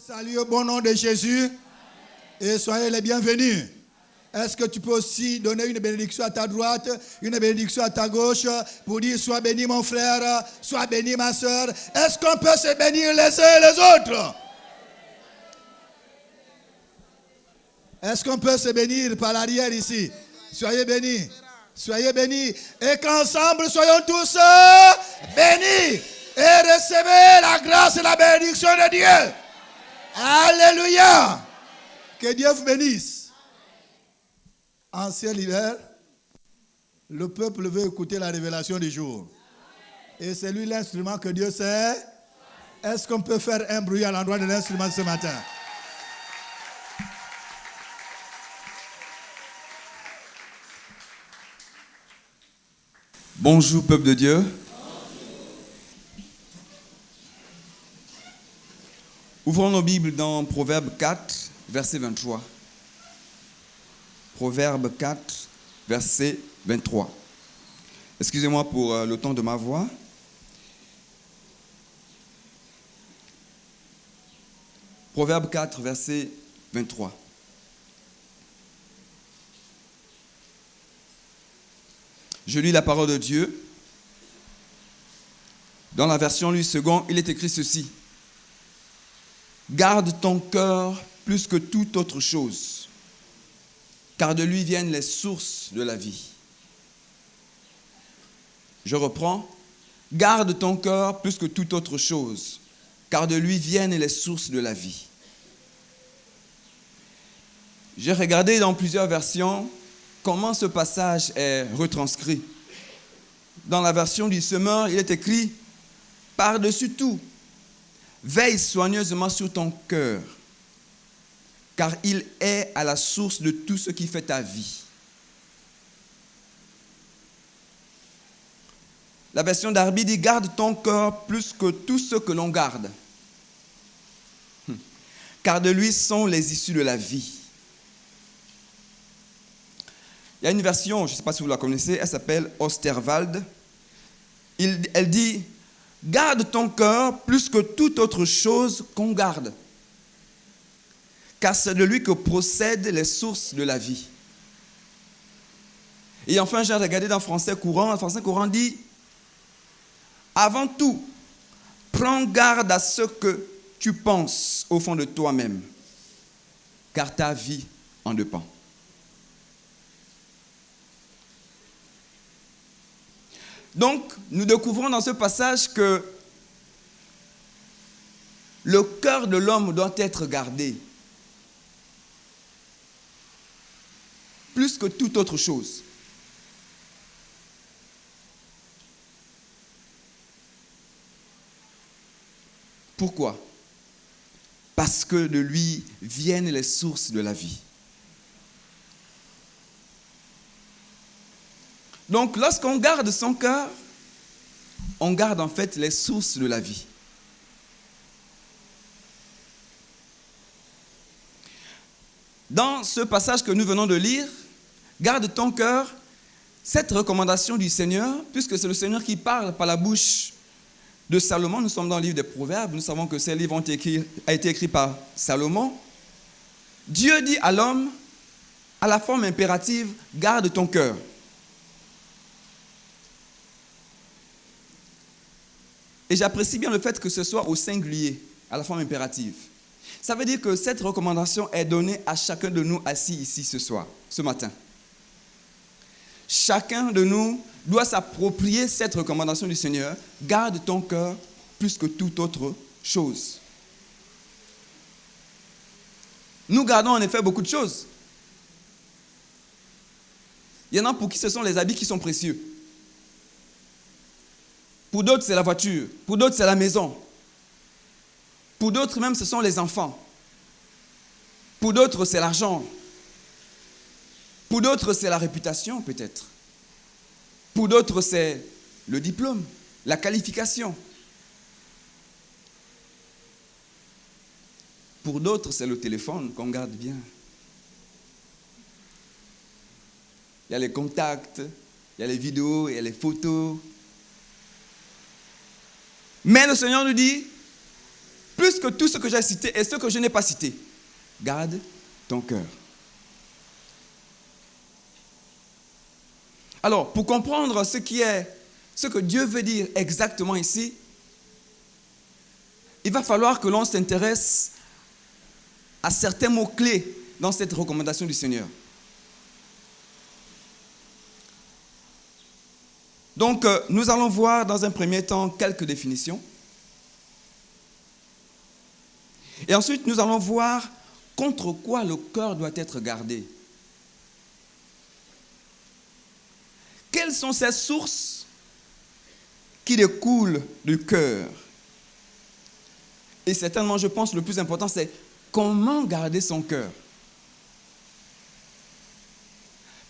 salue au bon nom de Jésus et soyez les bienvenus. Est-ce que tu peux aussi donner une bénédiction à ta droite, une bénédiction à ta gauche pour dire sois béni mon frère, sois béni ma soeur. Est-ce qu'on peut se bénir les uns et les autres? Est-ce qu'on peut se bénir par l'arrière ici? Soyez bénis. Soyez bénis. Et qu'ensemble soyons tous bénis. Et recevez la grâce et la bénédiction de Dieu. Alléluia. Que Dieu vous bénisse. Ancien leader, le peuple veut écouter la révélation du jour. Et c'est lui l'instrument que Dieu sait. Est-ce qu'on peut faire un bruit à l'endroit de l'instrument ce matin? Bonjour peuple de Dieu. Ouvrons nos Bibles dans Proverbe 4, verset 23. Proverbe 4, verset 23. Excusez-moi pour le ton de ma voix. Proverbe 4, verset 23. Je lis la parole de Dieu. Dans la version Louis II, il est écrit ceci. Garde ton cœur plus que toute autre chose, car de lui viennent les sources de la vie. Je reprends. Garde ton cœur plus que toute autre chose, car de lui viennent les sources de la vie. J'ai regardé dans plusieurs versions comment ce passage est retranscrit. Dans la version du semeur, il est écrit « Par-dessus tout, veille soigneusement sur ton cœur, car il est à la source de tout ce qui fait ta vie. » La version d'Arby dit « Garde ton cœur plus que tout ce que l'on garde, car de lui sont les issues de la vie. » Il y a une version, je ne sais pas si vous la connaissez, elle s'appelle Osterwald. Elle dit « Garde ton cœur plus que toute autre chose qu'on garde, car c'est de lui que procèdent les sources de la vie. » Et enfin, j'ai regardé dans le français courant. Le français courant dit « Avant tout, prends garde à ce que tu penses au fond de toi-même, car ta vie en dépend. » Donc, nous découvrons dans ce passage que le cœur de l'homme doit être gardé plus que toute autre chose. Pourquoi? Parce que de lui viennent les sources de la vie. Donc, lorsqu'on garde son cœur, on garde en fait les sources de la vie. Dans ce passage que nous venons de lire, garde ton cœur, cette recommandation du Seigneur, puisque c'est le Seigneur qui parle par la bouche de Salomon, nous sommes dans le livre des Proverbes, nous savons que ce livre a été écrit par Salomon. Dieu dit à l'homme, à la forme impérative, garde ton cœur. Et j'apprécie bien le fait que ce soit au singulier, à la forme impérative. Ça veut dire que cette recommandation est donnée à chacun de nous assis ici ce matin. Chacun de nous doit s'approprier cette recommandation du Seigneur. Garde ton cœur plus que toute autre chose. Nous gardons en effet beaucoup de choses. Il y en a pour qui ce sont les habits qui sont précieux. Pour d'autres, c'est la voiture. Pour d'autres, c'est la maison. Pour d'autres, même, ce sont les enfants. Pour d'autres, c'est l'argent. Pour d'autres, c'est la réputation, peut-être. Pour d'autres, c'est le diplôme, la qualification. Pour d'autres, c'est le téléphone qu'on garde bien. Il y a les contacts, il y a les vidéos, il y a les photos. Mais le Seigneur nous dit, plus plus que tout ce que j'ai cité et ce que je n'ai pas cité. Garde ton cœur. Alors, pour comprendre ce que Dieu veut dire exactement ici, il va falloir que l'on s'intéresse à certains mots-clés dans cette recommandation du Seigneur. Donc, nous allons voir dans un premier temps quelques définitions. Et ensuite, nous allons voir contre quoi le cœur doit être gardé. Quelles sont ces sources qui découlent du cœur? Et certainement, je pense, le plus important, c'est comment garder son cœur.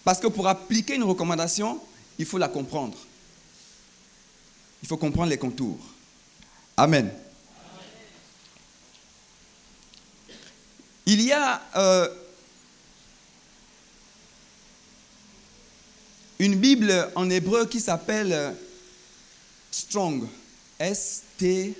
Parce que pour appliquer une recommandation, il faut la comprendre. Il faut comprendre les contours. Amen. Il y a une Bible en hébreu qui s'appelle Strong. S-T-R-O-N-G-S.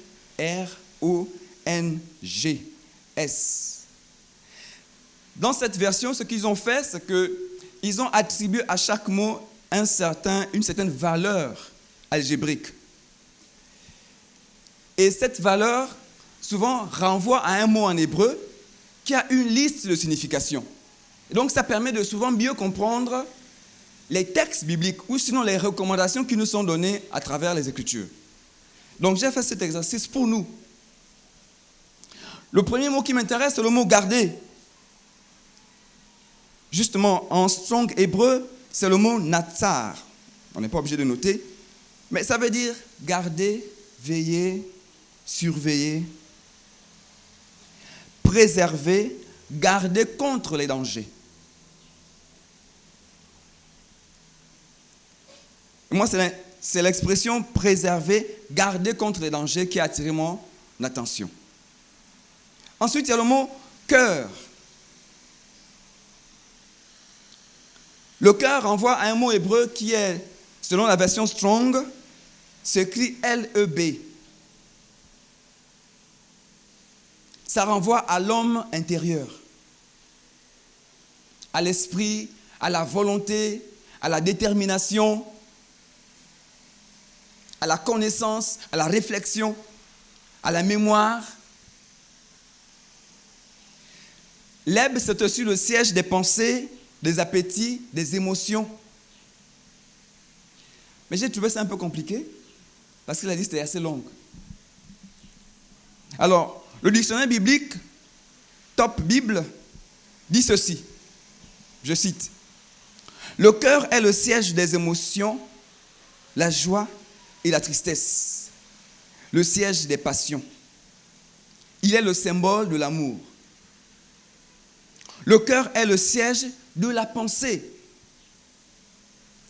Dans cette version, ce qu'ils ont fait, c'est qu'ils ont attribué à chaque mot une certaine valeur algébrique. Et cette valeur, souvent, renvoie à un mot en hébreu qui a une liste de significations. Et donc, ça permet de souvent mieux comprendre les textes bibliques ou sinon les recommandations qui nous sont données à travers les Écritures. Donc, j'ai fait cet exercice pour nous. Le premier mot qui m'intéresse, c'est le mot « garder ». Justement, en strong hébreu, c'est le mot « natsar ». On n'est pas obligé de noter, mais ça veut dire garder, veiller, surveiller, préserver, garder contre les dangers. Moi, c'est l'expression préserver, garder contre les dangers qui a attiré mon attention. Ensuite, il y a le mot cœur. Le cœur renvoie à un mot hébreu qui est, selon la version Strong, s'écrit L-E-B. Ça renvoie à l'homme intérieur, à l'esprit, à la volonté, à la détermination, à la connaissance, à la réflexion, à la mémoire. L'Eb, c'est aussi le siège des pensées, des appétits, des émotions. Mais j'ai trouvé ça un peu compliqué parce que la liste est assez longue. Alors, le dictionnaire biblique, Top Bible, dit ceci. Je cite. Le cœur est le siège des émotions, la joie et la tristesse. Le siège des passions. Il est le symbole de l'amour. Le cœur est le siège de la pensée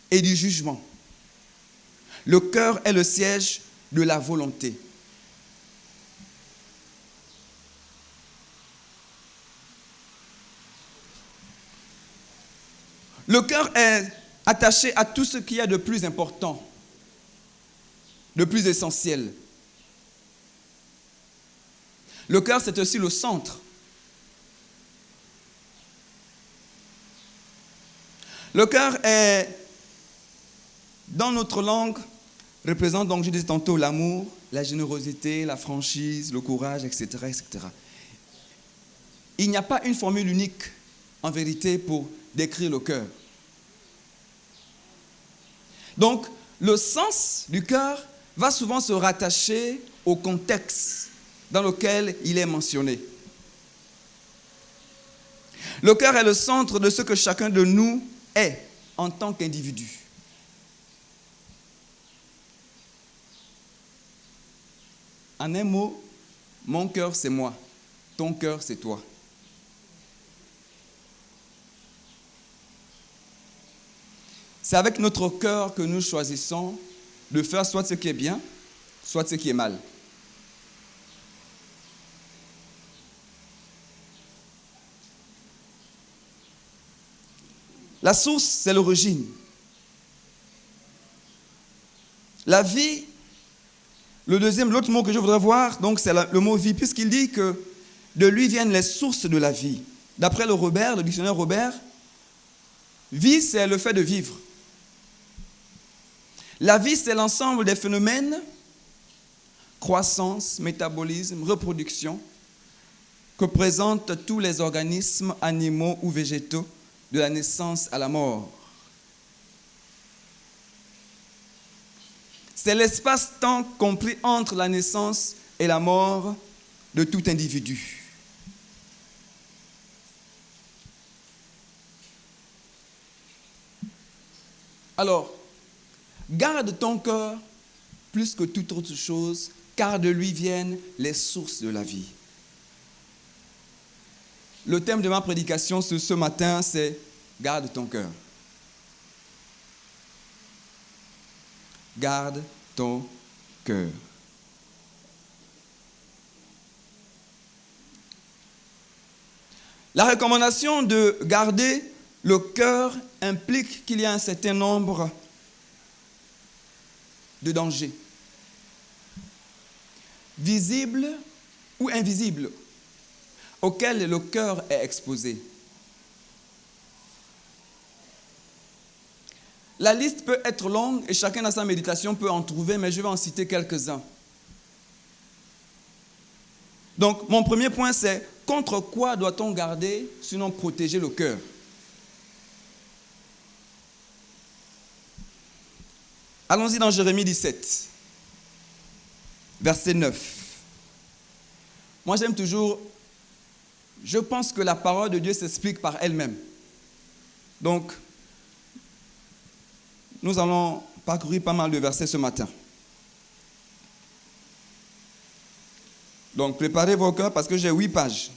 et du jugement. Le cœur est le siège de la volonté. Le cœur est attaché à tout ce qu'il y a de plus important, de plus essentiel. Le cœur, c'est aussi le centre. Le cœur est, dans notre langue, représente donc, je disais tantôt, l'amour, la générosité, la franchise, le courage, etc., etc. Il n'y a pas une formule unique, en vérité, pour décrire le cœur. Donc, le sens du cœur va souvent se rattacher au contexte dans lequel il est mentionné. Le cœur est le centre de ce que chacun de nous est en tant qu'individu. En un mot, mon cœur c'est moi, ton cœur c'est toi. C'est avec notre cœur que nous choisissons de faire soit ce qui est bien, soit ce qui est mal. La source, c'est l'origine. La vie L'autre mot que je voudrais voir, donc, c'est le mot vie, puisqu'il dit que de lui viennent les sources de la vie. D'après le dictionnaire Robert, vie, c'est le fait de vivre. La vie, c'est l'ensemble des phénomènes, croissance, métabolisme, reproduction, que présentent tous les organismes animaux ou végétaux de la naissance à la mort. C'est l'espace-temps compris entre la naissance et la mort de tout individu. Alors, garde ton cœur plus que toute autre chose, car de lui viennent les sources de la vie. Le thème de ma prédication ce matin, c'est « Garde ton cœur ». Garde ton cœur. La recommandation de garder le cœur implique qu'il y a un certain nombre de dangers, visibles ou invisibles, auxquels le cœur est exposé. La liste peut être longue et chacun dans sa méditation peut en trouver, mais je vais en citer quelques-uns. Donc, mon premier point, c'est contre quoi doit-on garder, sinon protéger le cœur? Allons-y dans Jérémie 17, verset 9. Moi, j'aime toujours, je pense que la parole de Dieu s'explique par elle-même. Donc, nous allons parcourir pas mal de versets ce matin. Donc, préparez vos cœurs parce que j'ai 8 pages.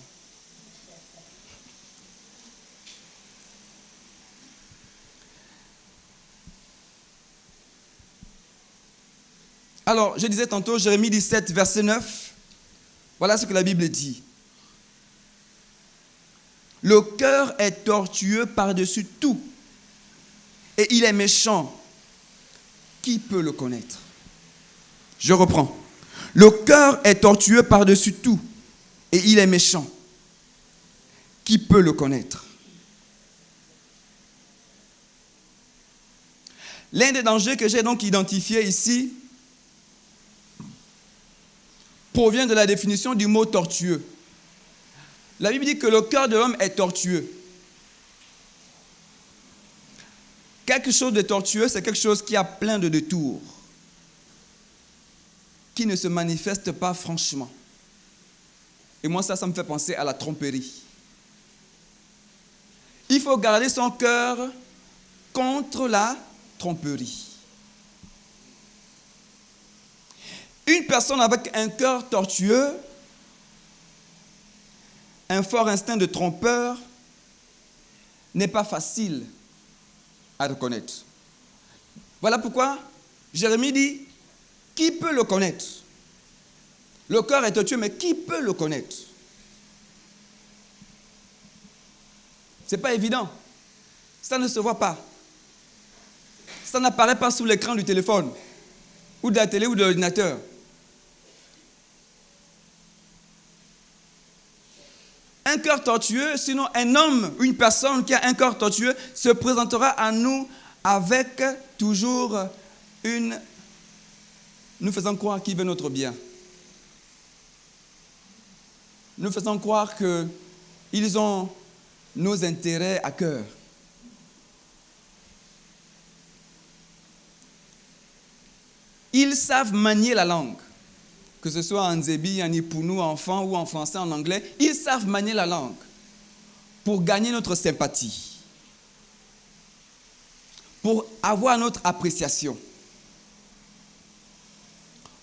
Alors, je disais tantôt, Jérémie 17, verset 9, voilà ce que la Bible dit. Le cœur est tortueux par-dessus tout, et il est méchant. Qui peut le connaître? Je reprends. Le cœur est tortueux par-dessus tout, et il est méchant. Qui peut le connaître? L'un des dangers que j'ai donc identifié ici provient de la définition du mot tortueux. La Bible dit que le cœur de l'homme est tortueux. Quelque chose de tortueux, c'est quelque chose qui a plein de détours, qui ne se manifeste pas franchement. Et moi, ça me fait penser à la tromperie. Il faut garder son cœur contre la tromperie. Une personne avec un cœur tortueux, un fort instinct de trompeur, n'est pas facile à reconnaître. Voilà pourquoi Jérémie dit, qui peut le connaître? Le cœur est tortueux, mais qui peut le connaître? Ce n'est pas évident. Ça ne se voit pas. Ça n'apparaît pas sous l'écran du téléphone, ou de la télé, ou de l'ordinateur. Un cœur tortueux, sinon un homme, une personne qui a un cœur tortueux, se présentera à nous avec toujours nous faisant croire qu'il veut notre bien. Nous faisons croire qu'ils ont nos intérêts à cœur. Ils savent manier la langue. Que ce soit en Zébi, en Ipounou, en Fan ou en français, en anglais, ils savent manier la langue pour gagner notre sympathie, pour avoir notre appréciation,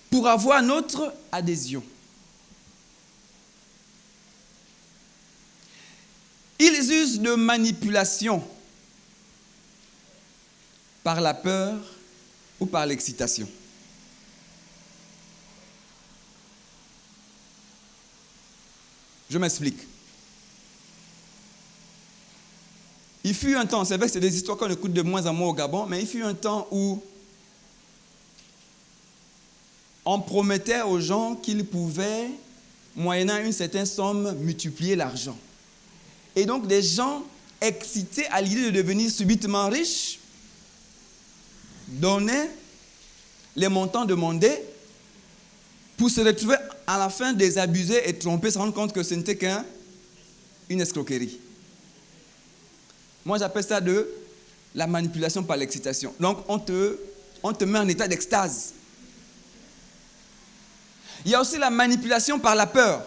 pour avoir notre adhésion. Ils usent de manipulation par la peur ou par l'excitation. Je m'explique. Il fut un temps, c'est vrai que c'est des histoires qu'on écoute de moins en moins au Gabon, mais il fut un temps où on promettait aux gens qu'ils pouvaient, moyennant une certaine somme, multiplier l'argent. Et donc, des gens excités à l'idée de devenir subitement riches donnaient les montants demandés pour se retrouver à la fin désabusés et trompés, se rendre compte que ce n'était qu'une escroquerie. Moi, j'appelle ça de la manipulation par l'excitation. Donc, on te met en état d'extase. Il y a aussi la manipulation par la peur.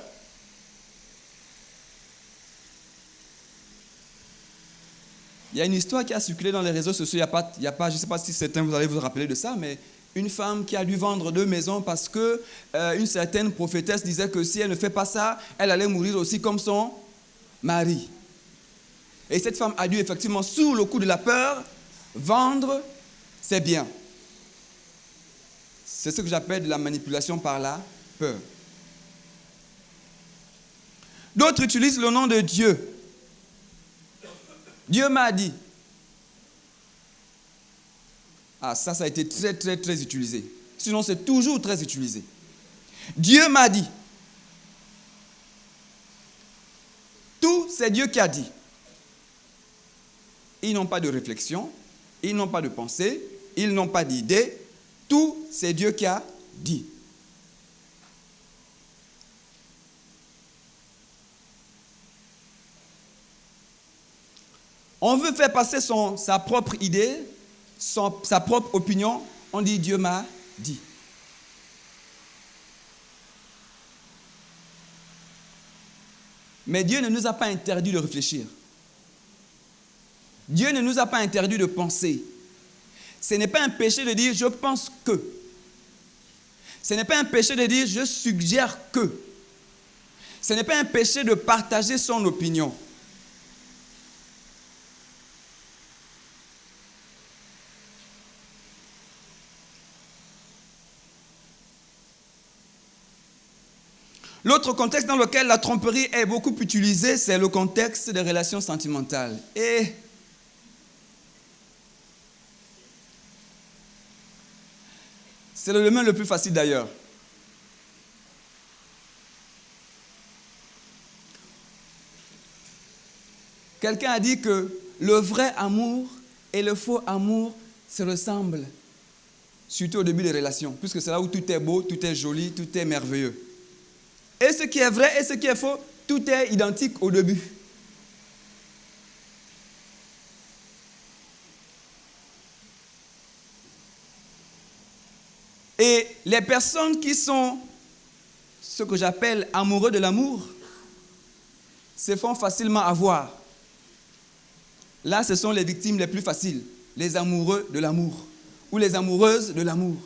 Il y a une histoire qui a circulé dans les réseaux sociaux. Il y a pas, je ne sais pas si certains vous allez vous rappeler de ça, mais une femme qui a dû vendre 2 maisons parce que une certaine prophétesse disait que si elle ne fait pas ça, elle allait mourir aussi comme son mari. Et cette femme a dû effectivement, sous le coup de la peur, vendre ses biens. C'est ce que j'appelle de la manipulation par la peur. D'autres utilisent le nom de Dieu. Dieu m'a dit. Ah, ça a été très, très, très utilisé. Sinon, c'est toujours très utilisé. Dieu m'a dit. Tout, c'est Dieu qui a dit. Ils n'ont pas de réflexion, ils n'ont pas de pensée, ils n'ont pas d'idée. Tout, c'est Dieu qui a dit. On veut faire passer sa propre idée, sa propre opinion. On dit Dieu m'a dit. Mais Dieu ne nous a pas interdit de réfléchir. Dieu ne nous a pas interdit de penser. Ce n'est pas un péché de dire je pense que. Ce n'est pas un péché de dire je suggère que. Ce n'est pas un péché de partager son opinion. L'autre contexte dans lequel la tromperie est beaucoup utilisée, c'est le contexte des relations sentimentales. Et c'est le domaine le plus facile d'ailleurs. Quelqu'un a dit que le vrai amour et le faux amour se ressemblent, surtout au début des relations, puisque c'est là où tout est beau, tout est joli, tout est merveilleux. Et ce qui est vrai et ce qui est faux, tout est identique au début. Et les personnes qui sont ce que j'appelle amoureux de l'amour se font facilement avoir. Là, ce sont les victimes les plus faciles, les amoureux de l'amour ou les amoureuses de l'amour.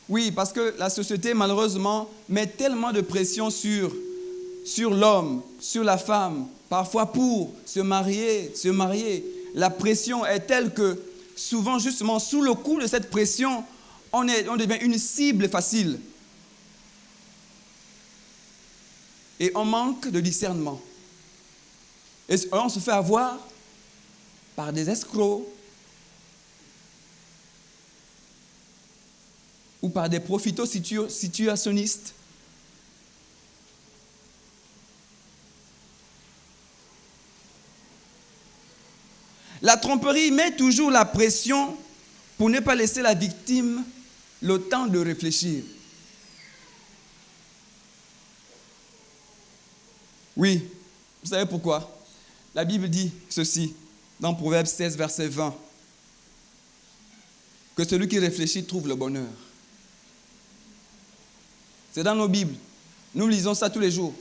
Oui, parce que la société, malheureusement, met tellement de pression sur l'homme, sur la femme, parfois pour se marier. La pression est telle que souvent, justement, sous le coup de cette pression, on devient une cible facile. Et on manque de discernement. Et on se fait avoir par des escrocs ou par des profito-situationnistes. La tromperie met toujours la pression pour ne pas laisser la victime le temps de réfléchir. Oui, vous savez pourquoi? La Bible dit ceci, dans Proverbe 16, verset 20, que celui qui réfléchit trouve le bonheur. C'est dans nos Bibles. Nous lisons ça tous les jours.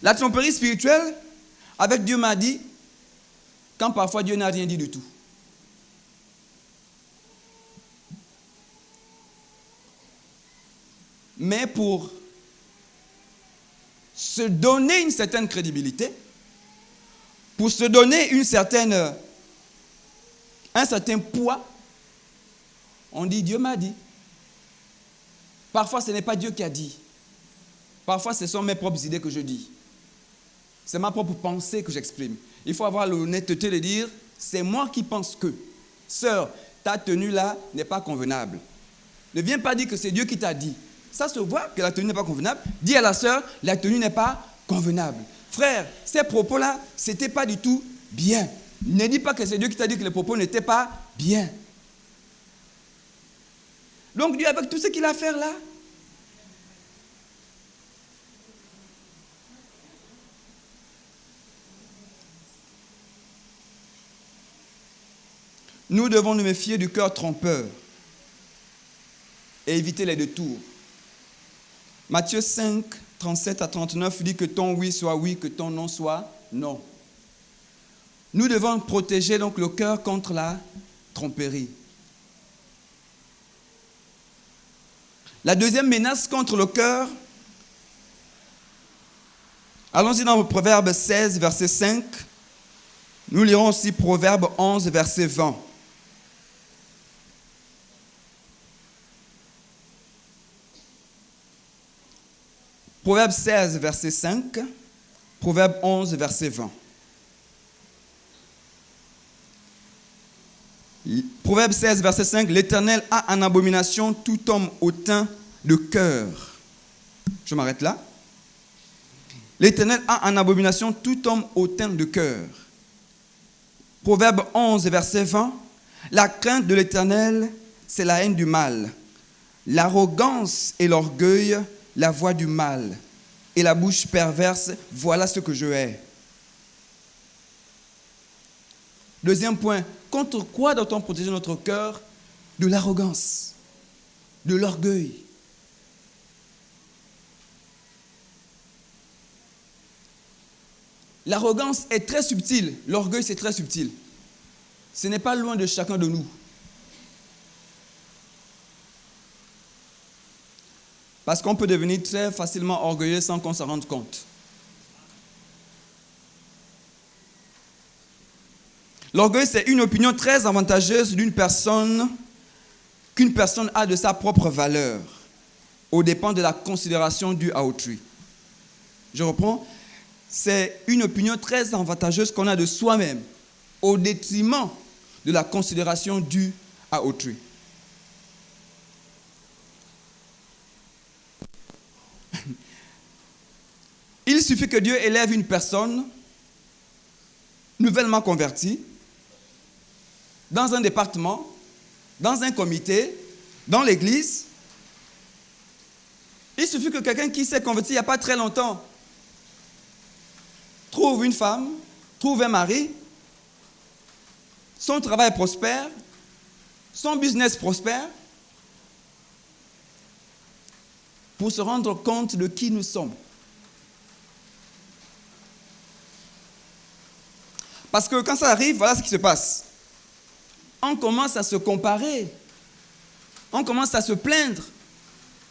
La tromperie spirituelle, avec Dieu m'a dit, quand parfois Dieu n'a rien dit du tout. Mais pour se donner une certaine crédibilité, pour se donner un certain poids, on dit Dieu m'a dit. Parfois, ce n'est pas Dieu qui a dit. Parfois, ce sont mes propres idées que je dis. C'est ma propre pensée que j'exprime. Il faut avoir l'honnêteté de dire, c'est moi qui pense que. Sœur, ta tenue là n'est pas convenable. Ne viens pas dire que c'est Dieu qui t'a dit. Ça se voit que la tenue n'est pas convenable. Dis à la sœur, la tenue n'est pas convenable. Frère, ces propos-là, ce n'était pas du tout bien. Ne dis pas que c'est Dieu qui t'a dit que les propos n'étaient pas bien. Donc Dieu, avec tout ce qu'il a à faire là, nous devons nous méfier du cœur trompeur et éviter les détours. Matthieu 5, 37 à 39 dit que ton oui soit oui, que ton non soit non. Nous devons protéger donc le cœur contre la tromperie. La deuxième menace contre le cœur, allons-y dans Proverbe 16, verset 5. Nous lirons aussi Proverbe 11, verset 20. Proverbe 16, verset 5. Proverbe 11, verset 20. Proverbe 16, verset 5. L'Éternel a en abomination tout homme hautain de cœur. Je m'arrête là. L'Éternel a en abomination tout homme hautain de cœur. Proverbe 11, verset 20. La crainte de l'Éternel, c'est la haine du mal. L'arrogance et l'orgueil, la voie du mal. Et la bouche perverse, voilà ce que je hais. Deuxième point, contre quoi doit-on protéger notre cœur? De l'arrogance, de l'orgueil. L'arrogance est très subtile, l'orgueil c'est très subtil. Ce n'est pas loin de chacun de nous. Parce qu'on peut devenir très facilement orgueilleux sans qu'on s'en rende compte. L'orgueil, c'est une opinion très avantageuse d'une personne qu'une personne a de sa propre valeur, au dépend de la considération due à autrui. Je reprends. C'est une opinion très avantageuse qu'on a de soi-même, au détriment de la considération due à autrui. Il suffit que Dieu élève une personne nouvellement convertie dans un département, dans un comité, dans l'église. Il suffit que quelqu'un qui s'est converti il n'y a pas très longtemps trouve une femme, trouve un mari, son travail prospère, son business prospère, pour se rendre compte de qui nous sommes. Parce que quand ça arrive, voilà ce qui se passe. On commence à se comparer. On commence à se plaindre.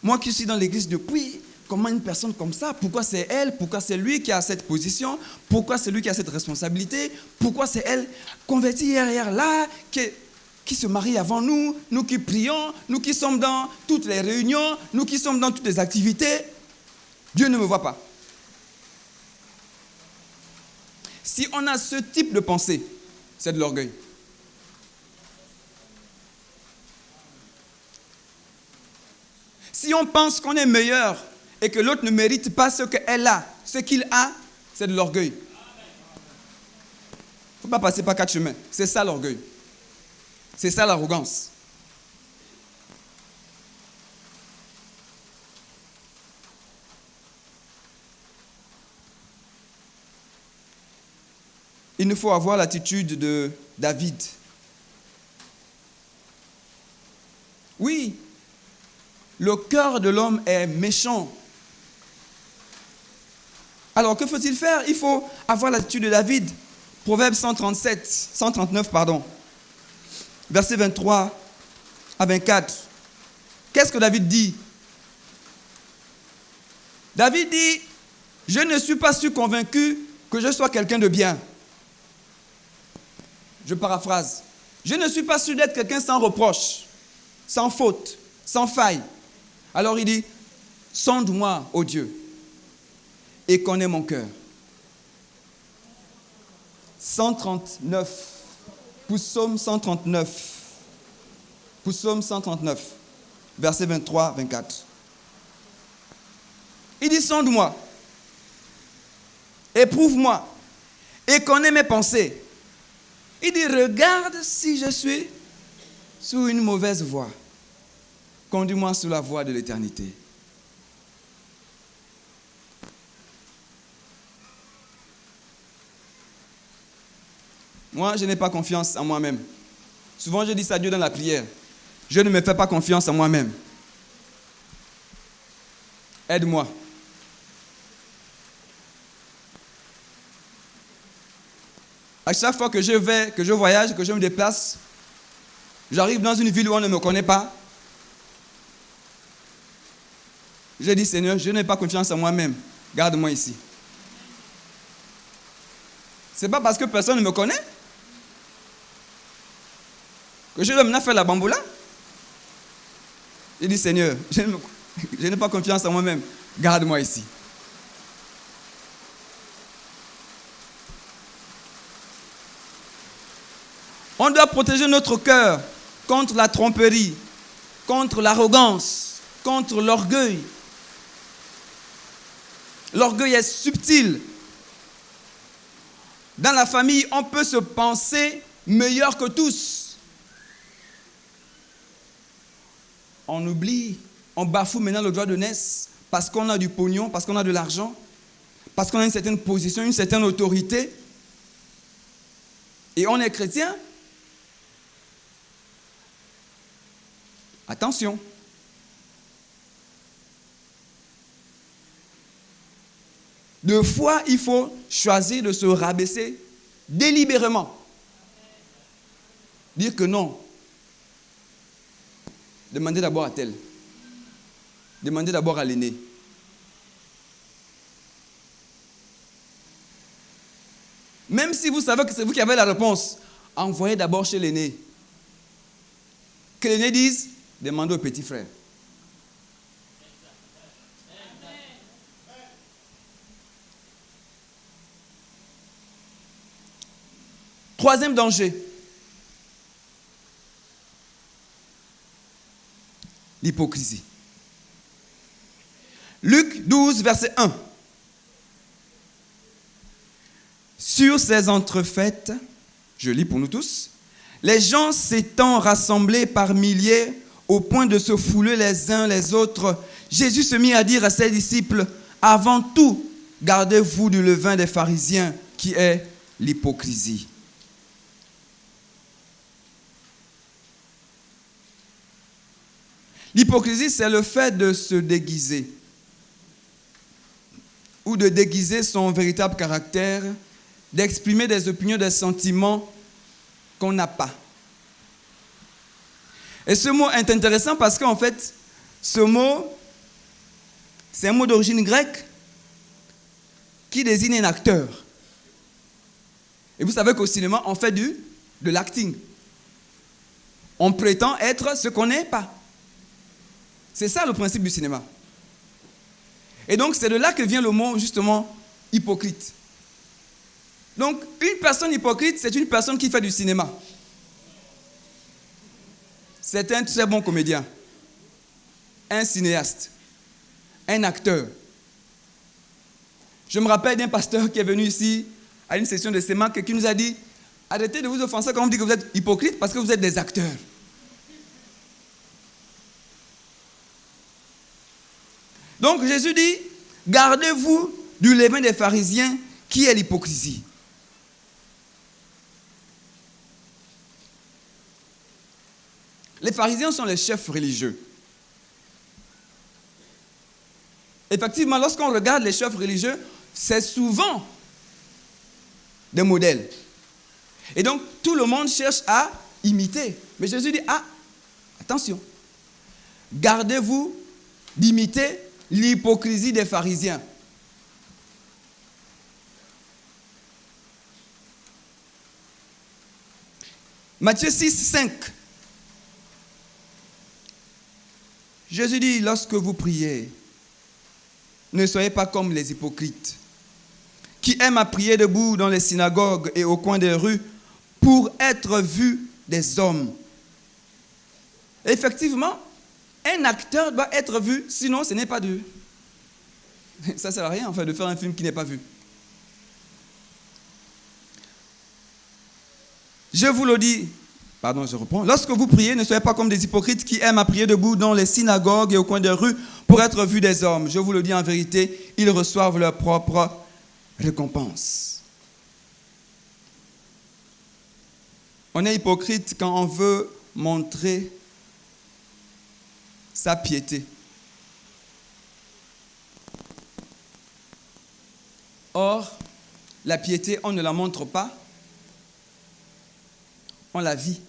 Moi qui suis dans l'église depuis, comment une personne comme ça, pourquoi c'est elle, pourquoi c'est lui qui a cette position, pourquoi c'est lui qui a cette responsabilité, pourquoi c'est elle convertie hier là, qui se marie avant nous, nous qui prions, nous qui sommes dans toutes les réunions, nous qui sommes dans toutes les activités. Dieu ne me voit pas. Si on a ce type de pensée, c'est de l'orgueil. Si on pense qu'on est meilleur et que l'autre ne mérite pas ce qu'elle a, ce qu'il a, c'est de l'orgueil. Il ne faut pas passer par 4 chemins. C'est ça l'orgueil. C'est ça l'arrogance. Il nous faut avoir l'attitude de David. Oui, le cœur de l'homme est méchant. Alors, que faut-il faire? Il faut avoir l'attitude de David. Proverbe 139, versets 23 à 24. Qu'est-ce que David dit? David dit, je ne suis pas sûr convaincu que je sois quelqu'un de bien. Je paraphrase. Je ne suis pas sûr d'être quelqu'un sans reproche, sans faute, sans faille. Alors il dit, sonde-moi, ô Dieu, et connais mon cœur. 139. Psaume 139. Psaume 139, versets 23-24. Il dit, sonde-moi, éprouve-moi et connais mes pensées. Il dit, regarde si je suis sur une mauvaise voie. Conduis-moi sur la voie de l'éternité. Moi, je n'ai pas confiance en moi-même. Souvent, je dis ça à Dieu dans la prière. Je ne me fais pas confiance en moi-même. Aide-moi. À chaque fois que je voyage, que je me déplace, j'arrive dans une ville où on ne me connaît pas. Je dis, Seigneur, je n'ai pas confiance en moi-même. Garde-moi ici. Ce n'est pas parce que personne ne me connaît que je dois maintenant faire la bamboula. Je dis, Seigneur, je n'ai pas confiance en moi-même. Garde-moi ici. On doit protéger notre cœur contre la tromperie, contre l'arrogance, contre l'orgueil. L'orgueil est subtil. Dans la famille, on peut se penser meilleur que tous. On oublie, on bafoue maintenant le droit de naissance parce qu'on a du pognon, parce qu'on a de l'argent, parce qu'on a une certaine position, une certaine autorité. Et on est chrétien. Attention. Deux fois, il faut choisir de se rabaisser délibérément. Dire que non. Demandez d'abord à tel. Demandez d'abord à l'aîné. Même si vous savez que c'est vous qui avez la réponse, envoyez d'abord chez l'aîné. Que l'aîné dise, demandez au petit frère. Troisième danger. L'hypocrisie. Luc 12, verset 1. Sur ces entrefaites, je lis pour nous tous, les gens s'étant rassemblés par milliers au point de se fouler les uns les autres, Jésus se mit à dire à ses disciples, avant tout, gardez-vous du levain des pharisiens qui est l'hypocrisie. L'hypocrisie, c'est le fait de se déguiser ou de déguiser son véritable caractère, d'exprimer des opinions, des sentiments qu'on n'a pas. Et ce mot est intéressant parce qu'en fait, ce mot, c'est un mot d'origine grecque qui désigne un acteur. Et vous savez qu'au cinéma, on fait de l'acting. On prétend être ce qu'on n'est pas. C'est ça le principe du cinéma. Et donc, c'est de là que vient le mot, justement, hypocrite. Donc, une personne hypocrite, c'est une personne qui fait du cinéma. C'est un très bon comédien, un cinéaste, un acteur. Je me rappelle d'un pasteur qui est venu ici à une session de CEMAC et qui nous a dit, arrêtez de vous offenser quand on dit que vous êtes hypocrite parce que vous êtes des acteurs. Donc Jésus dit, gardez-vous du levain des pharisiens qui est l'hypocrisie. Les pharisiens sont les chefs religieux. Effectivement, lorsqu'on regarde les chefs religieux, c'est souvent des modèles. Et donc, tout le monde cherche à imiter. Mais Jésus dit, attention, gardez-vous d'imiter l'hypocrisie des pharisiens. Matthieu 6, 5. Jésus dit, lorsque vous priez, ne soyez pas comme les hypocrites. qui aime à prier debout dans les synagogues et au coin des rues pour être vu des hommes. Effectivement, un acteur doit être vu, sinon ce n'est pas Dieu. Ça ne sert à rien en fait de faire un film qui n'est pas vu. Je vous le dis, pardon, je reprends. Lorsque vous priez, ne soyez pas comme des hypocrites qui aiment à prier debout dans les synagogues et au coin des rues pour être vus des hommes. Je vous le dis en vérité, ils reçoivent leur propre récompense. On est hypocrite quand on veut montrer sa piété. Or, la piété, on ne la montre pas, on la vit.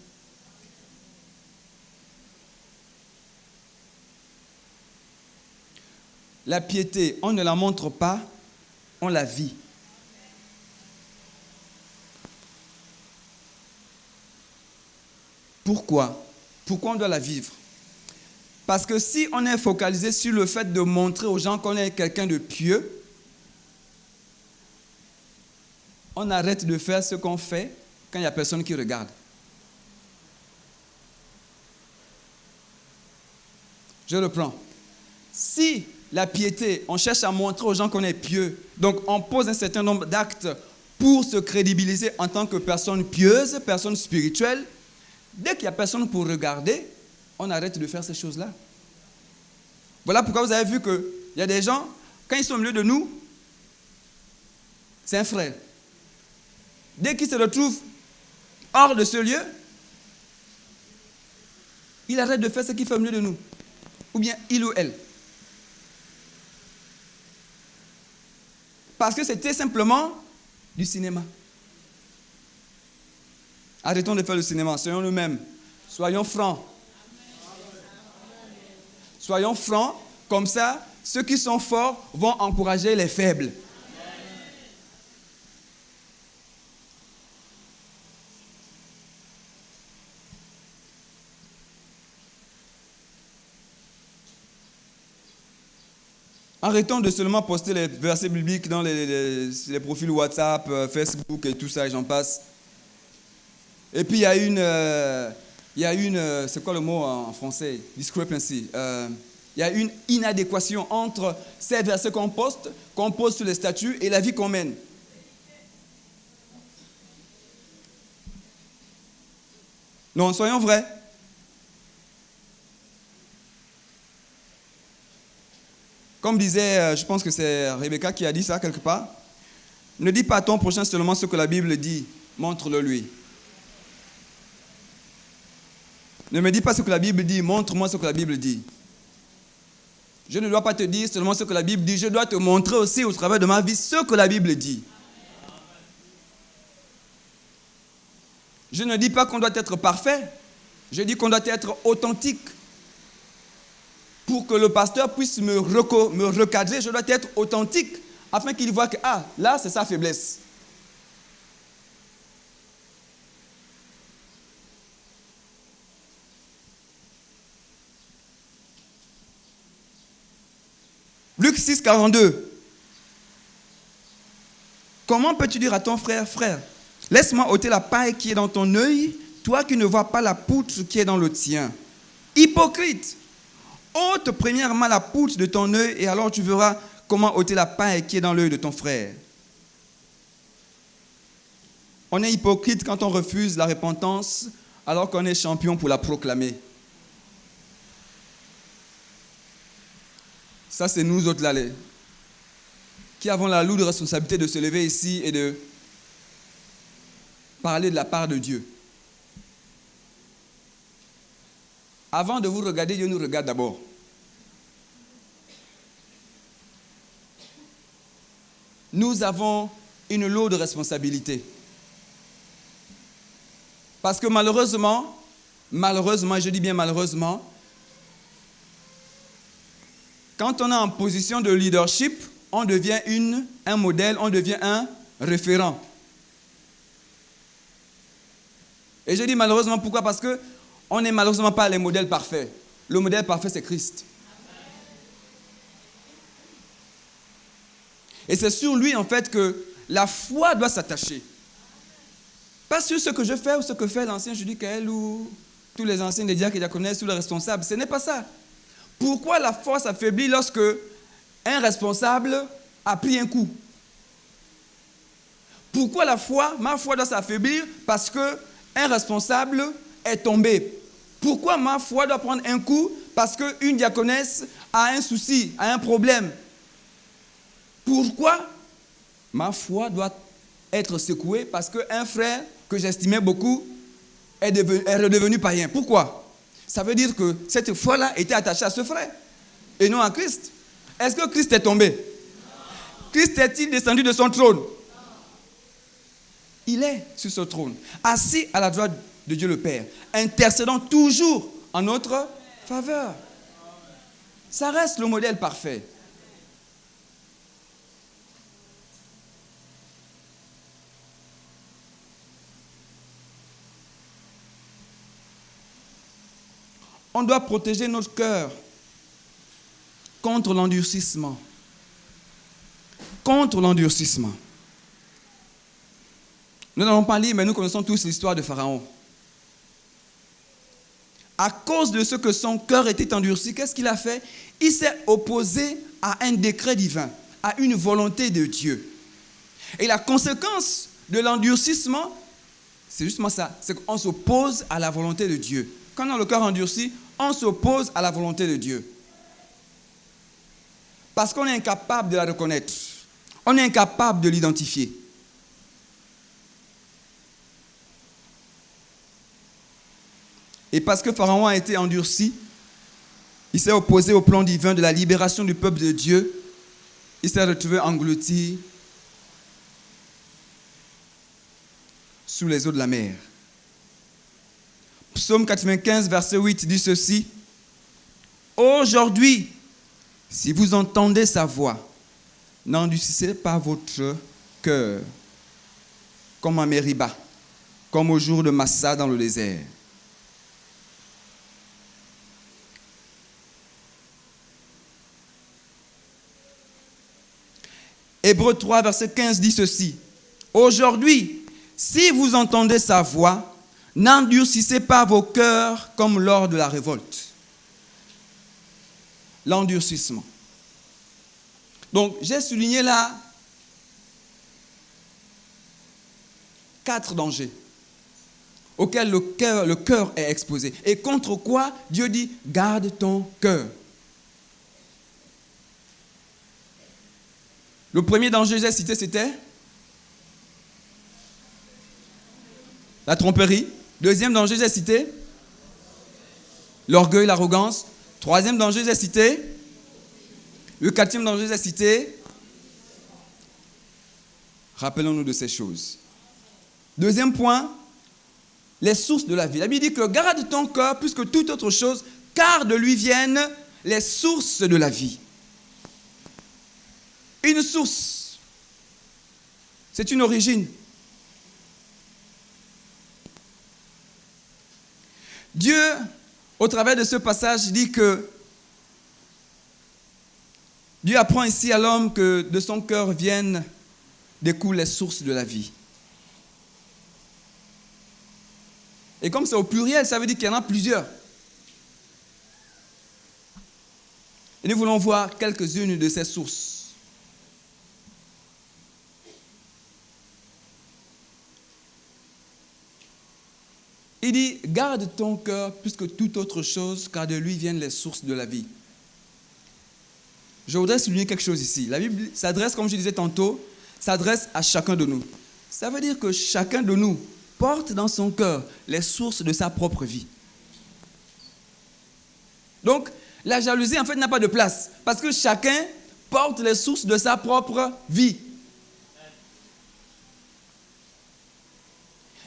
La piété, on ne la montre pas, on la vit. Pourquoi? Pourquoi on doit la vivre? Parce que si on est focalisé sur le fait de montrer aux gens qu'on est quelqu'un de pieux, on arrête de faire ce qu'on fait quand il n'y a personne qui regarde. Je reprends. Si la piété, on cherche à montrer aux gens qu'on est pieux, donc on pose un certain nombre d'actes pour se crédibiliser en tant que personne pieuse, personne spirituelle, dès qu'il n'y a personne pour regarder, on arrête de faire ces choses-là. Voilà pourquoi vous avez vu qu'il y a des gens, quand ils sont au milieu de nous, c'est un frère. Dès qu'ils se retrouvent hors de ce lieu, il arrête de faire ce qu'il fait au milieu de nous. Ou bien il ou elle. Parce que c'était simplement du cinéma. Arrêtons de faire le cinéma, soyons nous-mêmes. Soyons francs. Soyons francs, comme ça, ceux qui sont forts vont encourager les faibles. Arrêtons de seulement poster les versets bibliques dans les profils WhatsApp, Facebook et tout ça, et j'en passe. Et puis il y a une, c'est quoi le mot en français? Discrepancy. Il y a une inadéquation entre ces versets qu'on pose sur les statuts et la vie qu'on mène. Non, soyons vrais. Comme disait, je pense que c'est Rebecca qui a dit ça quelque part, ne dis pas à ton prochain seulement ce que la Bible dit, montre-le lui. Ne me dis pas ce que la Bible dit, montre-moi ce que la Bible dit. Je ne dois pas te dire seulement ce que la Bible dit, je dois te montrer aussi au travers de ma vie ce que la Bible dit. Je ne dis pas qu'on doit être parfait, je dis qu'on doit être authentique. Pour que le pasteur puisse me recadrer, je dois être authentique, afin qu'il voit que, là, c'est sa faiblesse. Luc 6, 42. Comment peux-tu dire à ton frère, frère, laisse-moi ôter la paille qui est dans ton œil, toi qui ne vois pas la poutre qui est dans le tien? Hypocrite! Ôte premièrement la poutre de ton œil et alors tu verras comment ôter la paille qui est dans l'œil de ton frère. On est hypocrite quand on refuse la repentance alors qu'on est champion pour la proclamer. Ça, c'est nous autres là, qui avons la lourde responsabilité de se lever ici et de parler de la part de Dieu. Avant de vous regarder, Dieu nous regarde d'abord. Nous avons une lourde responsabilité. Parce que malheureusement, je dis bien malheureusement, quand on est en position de leadership, on devient un modèle, on devient un référent. Et je dis malheureusement, pourquoi? Parce que on n'est malheureusement pas les modèles parfaits. Le modèle parfait, c'est Christ. Et c'est sur lui, en fait, que la foi doit s'attacher. Pas sur ce que je fais ou ce que fait l'ancien Judicaël ou tous les anciens des diacres et diaconesses ou les responsables. Ce n'est pas ça. Pourquoi la foi s'affaiblit lorsque un responsable a pris un coup? Pourquoi ma foi doit s'affaiblir? Parce qu'un responsable est tombé. Pourquoi ma foi doit prendre un coup? Parce qu'une diaconesse a un souci, a un problème. Pourquoi ma foi doit être secouée? Parce qu'un frère que j'estimais beaucoup est redevenu païen. Pourquoi? Ça veut dire que cette foi-là était attachée à ce frère et non à Christ. Est-ce que Christ est tombé? Non. Christ est-il descendu de son trône? Non. Il est sur ce trône, assis à la droite de Dieu le Père, intercédant toujours en notre faveur. Ça reste le modèle parfait. On doit protéger notre cœur contre l'endurcissement. Contre l'endurcissement. Nous n'allons pas lire, mais nous connaissons tous l'histoire de Pharaon. À cause de ce que son cœur était endurci, qu'est-ce qu'il a fait? Il s'est opposé à un décret divin, à une volonté de Dieu. Et la conséquence de l'endurcissement, c'est justement ça, c'est qu'on s'oppose à la volonté de Dieu. Quand on a le cœur endurci, on s'oppose à la volonté de Dieu. Parce qu'on est incapable de la reconnaître. On est incapable de l'identifier. Et parce que Pharaon a été endurci, il s'est opposé au plan divin de la libération du peuple de Dieu. Il s'est retrouvé englouti sous les eaux de la mer. Psaume 95, verset 8 dit ceci. Aujourd'hui, si vous entendez sa voix, n'endurcissez pas votre cœur, comme à Mériba, comme au jour de Massa dans le désert. Hébreux 3, verset 15 dit ceci. Aujourd'hui, si vous entendez sa voix, n'endurcissez pas vos cœurs comme lors de la révolte. L'endurcissement. Donc, j'ai souligné là 4 dangers auxquels le cœur est exposé. Et contre quoi Dieu dit, garde ton cœur. Le premier danger que j'ai cité, c'était la tromperie. Deuxième danger, j'ai cité l'orgueil, l'arrogance. Troisième danger, j'ai cité. Le quatrième danger, j'ai cité. Rappelons-nous de ces choses. Deuxième point, les sources de la vie. La Bible dit que garde ton cœur plus que toute autre chose, car de lui viennent les sources de la vie. Une source, c'est une origine. Dieu, au travers de ce passage, dit que Dieu apprend ici à l'homme que de son cœur découlent les sources de la vie. Et comme c'est au pluriel, ça veut dire qu'il y en a plusieurs. Et nous voulons voir quelques-unes de ces sources. Il dit, garde ton cœur plus que toute autre chose, car de lui viennent les sources de la vie. Je voudrais souligner quelque chose ici. La Bible s'adresse, comme je disais tantôt, s'adresse à chacun de nous. Ça veut dire que chacun de nous porte dans son cœur les sources de sa propre vie. Donc, la jalousie, en fait, n'a pas de place, parce que chacun porte les sources de sa propre vie.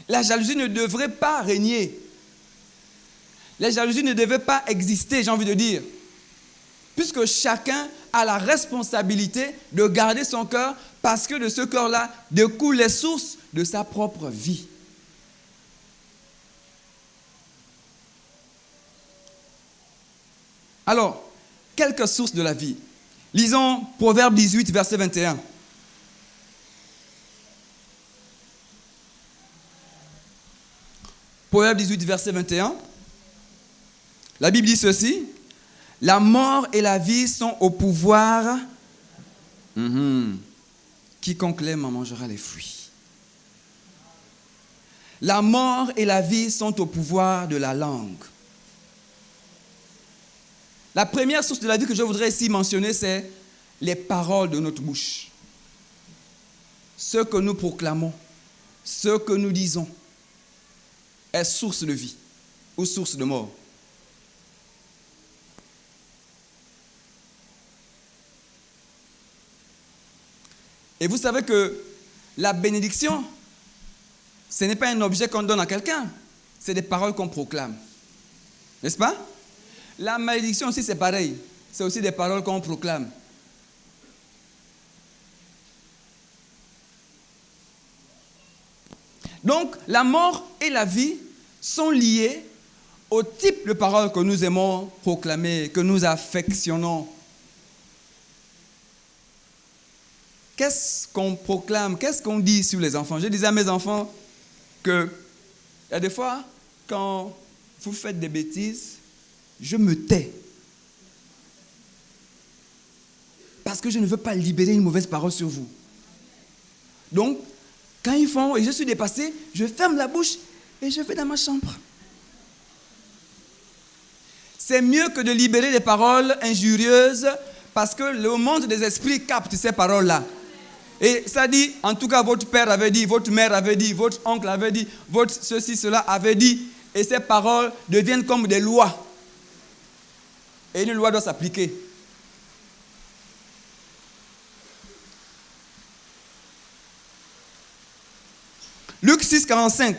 La jalousie ne devrait pas régner. La jalousie ne devait pas exister, j'ai envie de dire. Puisque chacun a la responsabilité de garder son cœur, parce que de ce cœur-là découlent les sources de sa propre vie. Alors, quelques sources de la vie. Lisons Proverbe 18, verset 21. Proverbe 18, verset 21. La Bible dit ceci. La mort et la vie sont au pouvoir. Quiconque l'aime en mangera les fruits. La mort et la vie sont au pouvoir de la langue. La première source de la vie que je voudrais ici mentionner, c'est les paroles de notre bouche. Ce que nous proclamons, ce que nous disons, est source de vie ou source de mort. Et vous savez que la bénédiction, ce n'est pas un objet qu'on donne à quelqu'un, c'est des paroles qu'on proclame. N'est-ce pas? La malédiction aussi, c'est pareil. C'est aussi des paroles qu'on proclame. Donc, la mort et la vie sont liées au type de paroles que nous aimons proclamer, que nous affectionnons. Qu'est-ce qu'on proclame? Qu'est-ce qu'on dit sur les enfants? Je disais à mes enfants que il y a des fois, quand vous faites des bêtises, je me tais. Parce que je ne veux pas libérer une mauvaise parole sur vous. Donc, quand ils font, et je suis dépassé, je ferme la bouche et je vais dans ma chambre. C'est mieux que de libérer des paroles injurieuses parce que le monde des esprits capte ces paroles-là. Et ça dit, en tout cas, votre père avait dit, votre mère avait dit, votre oncle avait dit, votre ceci, cela avait dit. Et ces paroles deviennent comme des lois. Et une loi doit s'appliquer. Luc 6, 45.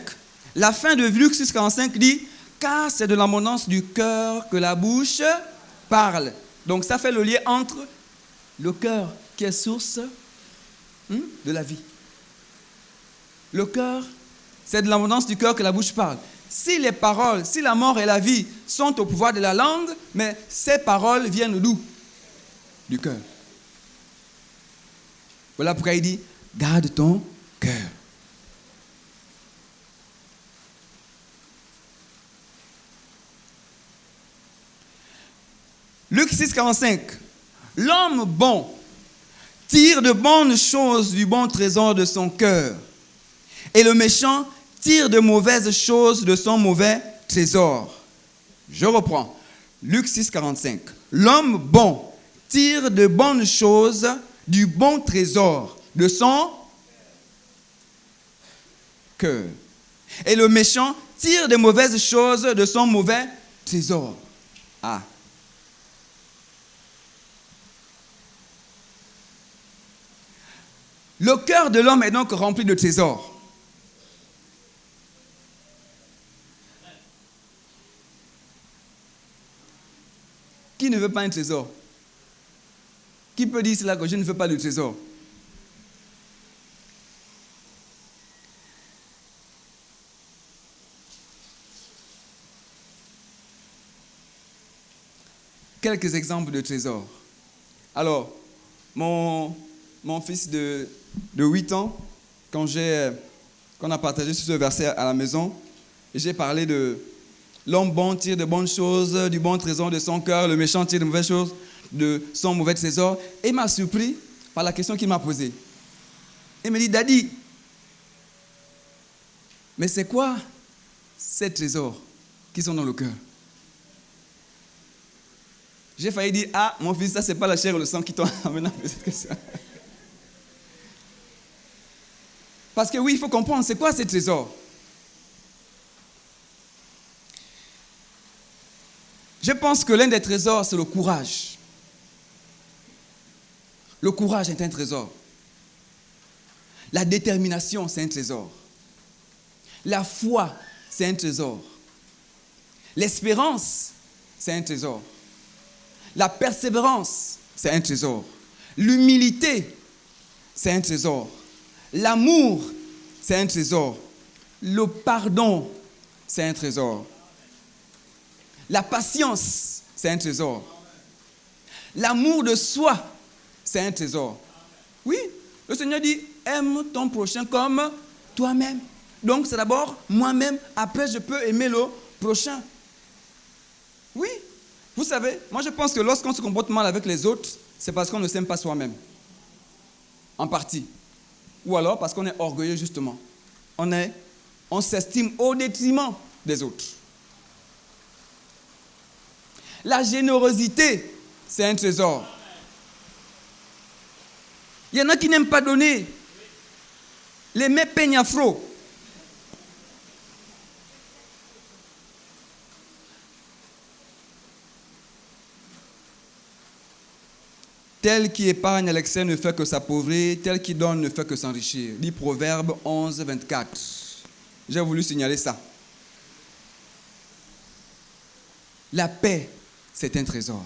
La fin de Luc 6, 45 dit « Car c'est de l'abondance du cœur que la bouche parle. » Donc ça fait le lien entre le cœur qui est source de la vie. Le cœur, c'est de l'abondance du cœur que la bouche parle. Si les paroles, si la mort et la vie sont au pouvoir de la langue, mais ces paroles viennent d'où? Du cœur. Voilà pourquoi il dit « Garde ton cœur. » Luc 6, 45. L'homme bon tire de bonnes choses du bon trésor de son cœur, et le méchant tire de mauvaises choses de son mauvais trésor. Je reprends. Luc 6, 45. L'homme bon tire de bonnes choses du bon trésor de son cœur, et le méchant tire de mauvaises choses de son mauvais trésor. Ah. Le cœur de l'homme est donc rempli de trésors. Qui ne veut pas un trésor? Qui peut dire cela que je ne veux pas de trésor? Quelques exemples de trésors. Alors, mon fils de 8 ans, quand on a partagé ce verset à la maison, j'ai parlé de l'homme bon tire de bonnes choses du bon trésor de son cœur, le méchant tire de mauvaises choses de son mauvais trésor. Et il m'a surpris par la question qu'il m'a posée. Il me dit, Daddy, mais c'est quoi ces trésors qui sont dans le cœur? J'ai failli dire, ah, mon fils, ça c'est pas la chair et le sang qui t'ont amené à poser cette question. Parce que oui, il faut comprendre, c'est quoi ces trésors? Je pense que l'un des trésors, c'est le courage. Le courage est un trésor. La détermination, c'est un trésor. La foi, c'est un trésor. L'espérance, c'est un trésor. La persévérance, c'est un trésor. L'humilité, c'est un trésor. L'amour, c'est un trésor. Le pardon, c'est un trésor. La patience, c'est un trésor. L'amour de soi, c'est un trésor. Oui, le Seigneur dit, aime ton prochain comme toi-même. Donc c'est d'abord moi-même, après je peux aimer le prochain. Oui, vous savez, moi je pense que lorsqu'on se comporte mal avec les autres, c'est parce qu'on ne s'aime pas soi-même. En partie. Ou alors parce qu'on est orgueilleux justement. On s'estime au détriment des autres. La générosité, c'est un trésor. Il y en a qui n'aiment pas donner. Les mets peignent afro. Tel qui épargne à l'excès ne fait que s'appauvrir, tel qui donne ne fait que s'enrichir. Dit Proverbe 11, 24. J'ai voulu signaler ça. La paix, c'est un trésor.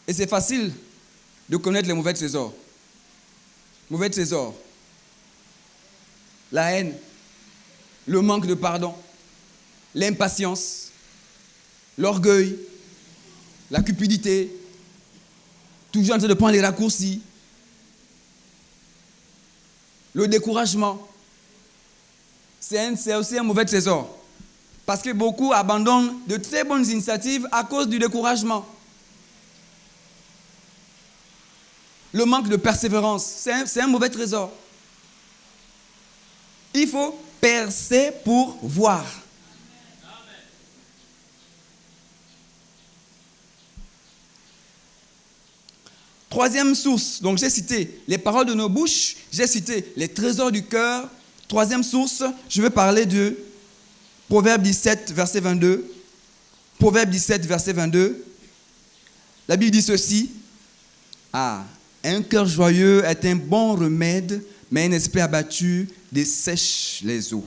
Et c'est facile de connaître les mauvais trésors. Mauvais trésors. La haine, le manque de pardon, l'impatience, l'orgueil, la cupidité, toujours en train de prendre les raccourcis, le découragement. C'est aussi un mauvais trésor. Parce que beaucoup abandonnent de très bonnes initiatives à cause du découragement. Le manque de persévérance, c'est un mauvais trésor. Il faut percer pour voir. Troisième source, donc j'ai cité les paroles de nos bouches, j'ai cité les trésors du cœur. Troisième source, je vais parler de Proverbe 17, verset 22. Proverbe 17, verset 22. La Bible dit ceci. Un cœur joyeux est un bon remède, mais un esprit abattu dessèche les eaux.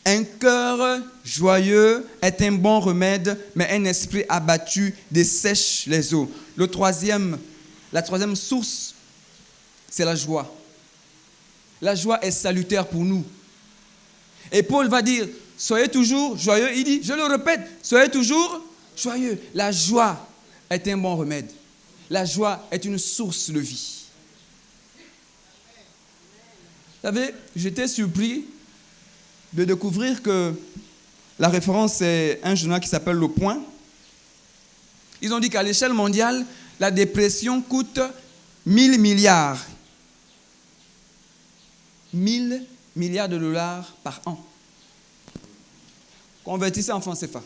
Un cœur joyeux est un bon remède, mais un esprit abattu dessèche les eaux. La troisième source, c'est la joie. La joie est salutaire pour nous. Et Paul va dire, soyez toujours joyeux. Il dit, je le répète, soyez toujours joyeux. La joie est un bon remède. La joie est une source de vie. Vous savez, j'étais surpris de découvrir que la référence est un journal qui s'appelle Le Point. Ils ont dit qu'à l'échelle mondiale, la dépression coûte 1000 milliards. 1000 milliards de dollars par an. Convertissez en francs CFA.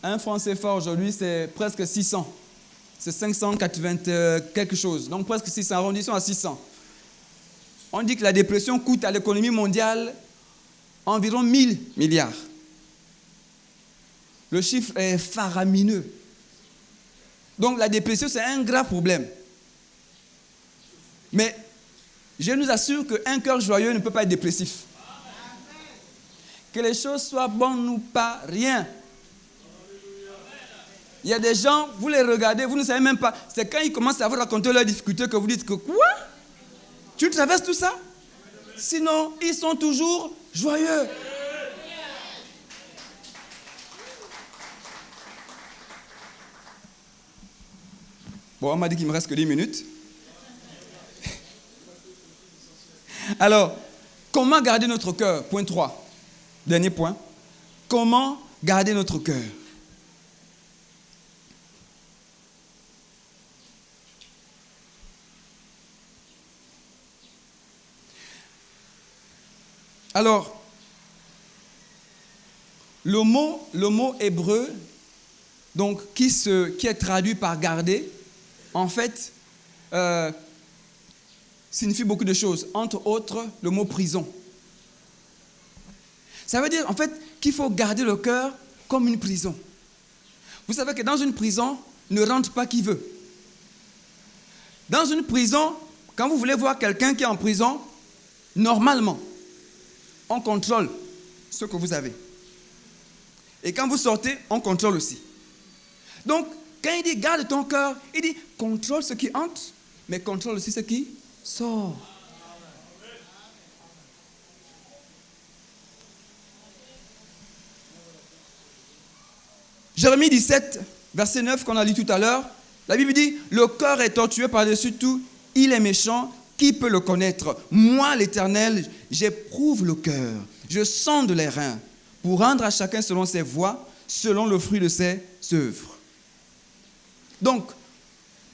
Un franc CFA aujourd'hui, c'est presque 600. C'est 580 quelque chose. Donc presque 600. Arrondissons à 600. On dit que la dépression coûte à l'économie mondiale environ 1000 milliards. Le chiffre est faramineux. Donc la dépression, c'est un grave problème. Mais je nous assure qu'un cœur joyeux ne peut pas être dépressif. Que les choses soient bonnes ou pas, rien. Il y a des gens, vous les regardez, vous ne savez même pas. C'est quand ils commencent à vous raconter leurs difficultés que vous dites que quoi? Tu traverses tout ça? Sinon, ils sont toujours joyeux. Bon, on m'a dit qu'il me reste que 10 minutes. Alors, comment garder notre cœur? Point 3. Dernier point. Comment garder notre cœur? Alors, le mot hébreu, donc, qui est traduit par garder, en fait, signifie beaucoup de choses. Entre autres, le mot prison. Ça veut dire, en fait, qu'il faut garder le cœur comme une prison. Vous savez que dans une prison, ne rentre pas qui veut. Dans une prison, quand vous voulez voir quelqu'un qui est en prison, normalement, on contrôle ce que vous avez. Et quand vous sortez, on contrôle aussi. Donc, quand il dit garde ton cœur, il dit contrôle ce qui entre, mais contrôle aussi ce qui sort. Jérémie 17, verset 9 qu'on a lu tout à l'heure, la Bible dit, le cœur est tortueux par-dessus tout, il est méchant, qui peut le connaître? Moi, l'Éternel, j'éprouve le cœur, je sonde les reins, pour rendre à chacun selon ses voies, selon le fruit de ses œuvres. Donc,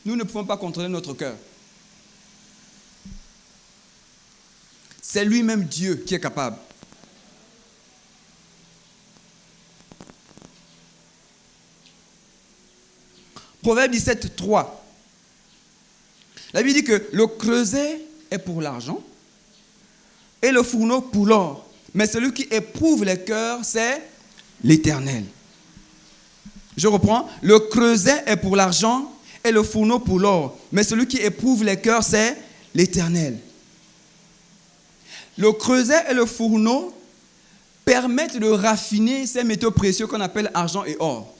nous ne pouvons pas contrôler notre cœur. C'est lui-même Dieu qui est capable. Proverbe 17, 3. La Bible dit que le creuset est pour l'argent et le fourneau pour l'or. Mais celui qui éprouve les cœurs, c'est l'Éternel. Je reprends. Le creuset est pour l'argent et le fourneau pour l'or. Mais celui qui éprouve les cœurs, c'est l'Éternel. Le creuset et le fourneau permettent de raffiner ces métaux précieux qu'on appelle argent et or.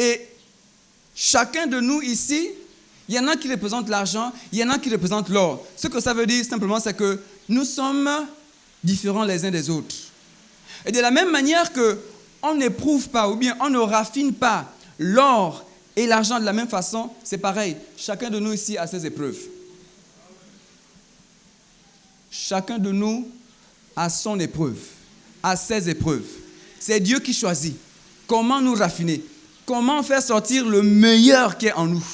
Et chacun de nous ici, il y en a qui représentent l'argent, il y en a qui représentent l'or. Ce que ça veut dire simplement, c'est que nous sommes différents les uns des autres. Et de la même manière qu'on n'éprouve pas ou bien on ne raffine pas l'or et l'argent de la même façon, c'est pareil. Chacun de nous ici a ses épreuves. Chacun de nous a son épreuve, a ses épreuves. C'est Dieu qui choisit comment nous raffiner, comment faire sortir le meilleur qui est en nous.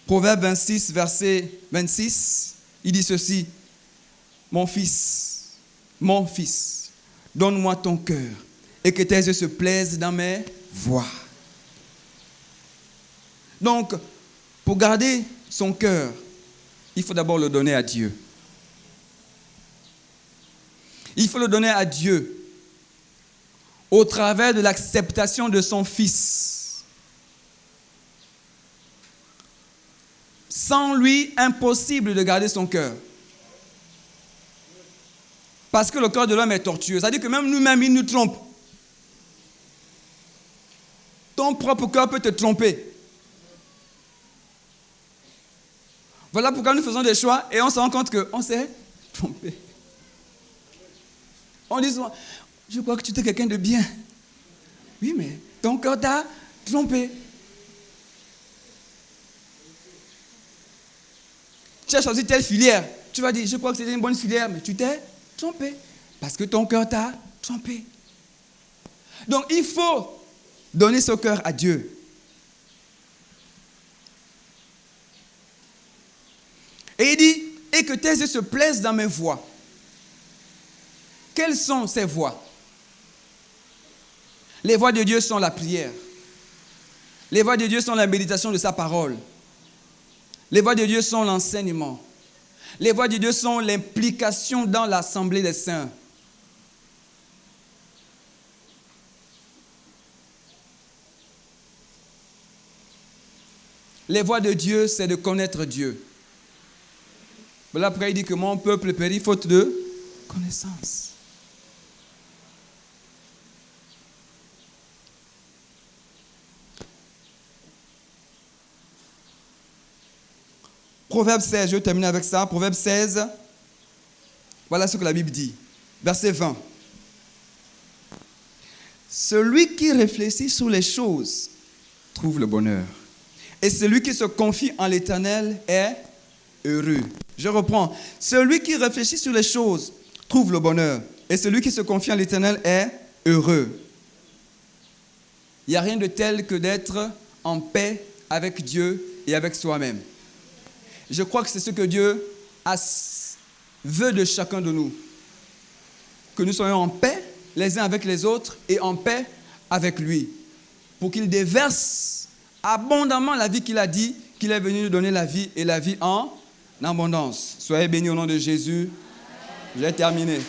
Proverbe 26, verset 26, il dit ceci, mon fils, donne-moi ton cœur et que tes yeux se plaisent dans mes voies. Donc, pour garder son cœur, il faut d'abord le donner à Dieu. Il faut le donner à Dieu au travers de l'acceptation de son Fils. Sans lui, impossible de garder son cœur. Parce que le cœur de l'homme est tortueux. C'est-à-dire que même nous-mêmes, il nous trompe. Ton propre cœur peut te tromper. Voilà pourquoi nous faisons des choix et on se rend compte qu'on s'est trompé. On dit souvent, je crois que tu es quelqu'un de bien. Oui, mais ton cœur t'a trompé. Tu as choisi telle filière. Tu vas dire, je crois que c'était une bonne filière, mais tu t'es trompé. Parce que ton cœur t'a trompé. Donc, il faut donner son cœur à Dieu. Et il dit, et que tes yeux se plaisent dans mes voies. Quelles sont ces voies? Les voies de Dieu sont la prière. Les voies de Dieu sont la méditation de sa parole. Les voies de Dieu sont l'enseignement. Les voies de Dieu sont l'implication dans l'assemblée des saints. Les voies de Dieu, c'est de connaître Dieu. Voilà pourquoi il dit que mon peuple périt faute de connaissance. Proverbe 16, je vais terminer avec ça. Proverbe 16, voilà ce que la Bible dit. Verset 20. Celui qui réfléchit sur les choses trouve le bonheur. Et celui qui se confie en l'Éternel est heureux. Je reprends. Celui qui réfléchit sur les choses trouve le bonheur. Et celui qui se confie en l'Éternel est heureux. Il n'y a rien de tel que d'être en paix avec Dieu et avec soi-même. Je crois que c'est ce que Dieu veut de chacun de nous. Que nous soyons en paix les uns avec les autres et en paix avec lui. Pour qu'il déverse abondamment la vie qu'il a dit, qu'il est venu nous donner la vie et la vie en abondance. Soyez bénis au nom de Jésus. J'ai terminé.